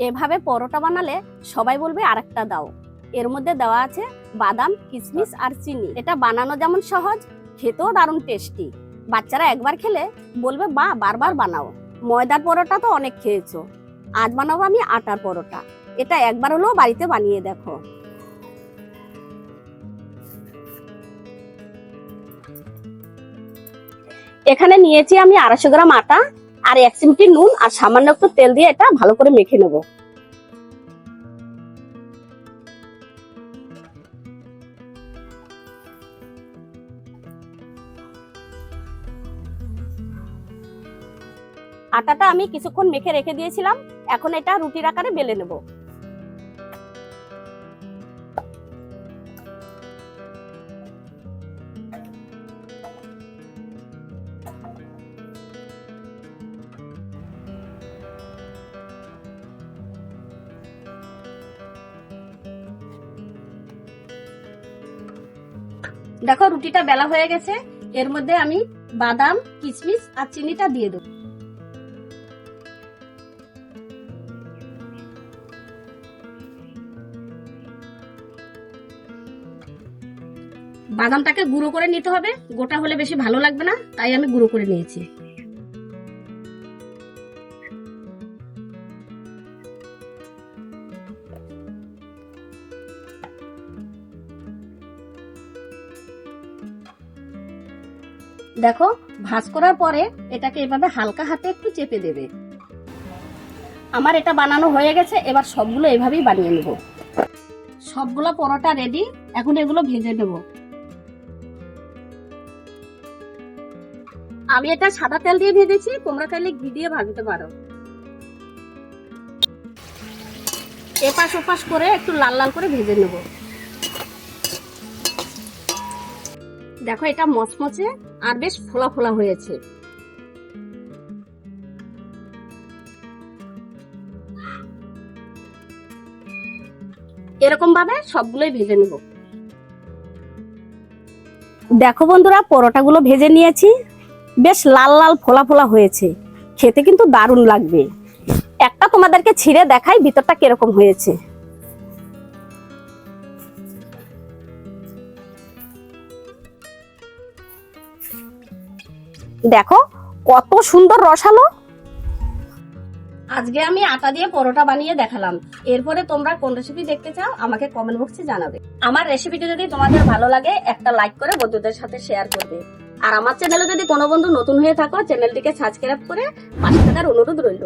এভাবে পরোটা বানালে সবাই বলবে আরেকটা দাও। এর মধ্যে দেওয়া আছে বাদাম, কিশমিশ আর চিনি। এটা বানানো যেমন সহজ, খেতেও দারুণ টেস্টি। বাচ্চারা একবার খেলে বলবে বা বারবার বানাও। ময়দার পরোটা তো অনেক খেয়েছো, আজ বানাবো আমি আটার পরোটা। এটা একবার হলেও বাড়িতে বানিয়ে দেখো। এখানে নিয়েছি আমি 250 গ্রাম আটা আর 1 চিমটি নুন আর সামান্য একটু তেল দিয়ে এটা ভালো করে মেখে নেব। আটাটা আমি কিছুক্ষণ মেখে রেখে দিয়েছিলাম, এখন এটা রুটির আকারে বেলে নেব। দেখো রুটিটা বেলা হয়ে গেছে, এর মধ্যে আমি বাদাম, কিশমিশ আর চিনিটা দিয়ে দেব। বাদামটাকে গুঁড়ো করে নিতে হবে, গোটা হলে বেশি ভালো লাগবে না, তাই আমি গুঁড়ো করে নিয়েছি। দেখো ভাঁজ করার পরে এটাকে এভাবে হালকা হাতে একটু চেপে দেবে। আমার এটা বানানো হয়ে গেছে, এবার সবগুলো এভাবেই বানিয়ে নেব। সবগুলো পরোটা রেডি, এখন এগুলো ভেজে নেব। আমি এটা সাদা তেল দিয়ে ভেজেছি, তোমরা চাইলে ঘি দিয়ে ভাজতে পারো। এপাশ ওপাশ করে একটু লাল লাল করে ভেজে নেব। দেখো এটা মচমচে আর বেশ ফোলা ফোলা হয়েছে। এরকম ভাবে সবগুলোই ভেজে নেব। দেখো বন্ধুরা, পরোটাগুলো ভেজে নিয়েছি, বেশ লাল লাল ফোলা ফোলা হয়েছে, খেতে কিন্তু দারুণ লাগবে। একটা তোমাদেরকে ছিঁড়ে দেখাই ভিতরটা কিরকম হয়েছে। দেখো কত সুন্দর রসালো। আজকে আমি আটা দিয়ে পরোটা বানিয়ে দেখালাম, এরপরে তোমরা কোন রেসিপি দেখতে চাও আমাকে কমেন্ট বক্সে জানাবে। আমার রেসিপিটি যদি তোমাদের ভালো লাগে একটা লাইক করে বন্ধুদের সাথে শেয়ার করবে। আর আমার চ্যানেলে যদি কোনো বন্ধু নতুন হয়ে থাকো, চ্যানেলটিকে সাবস্ক্রাইব করে পাশে থাকার অনুরোধ রইল।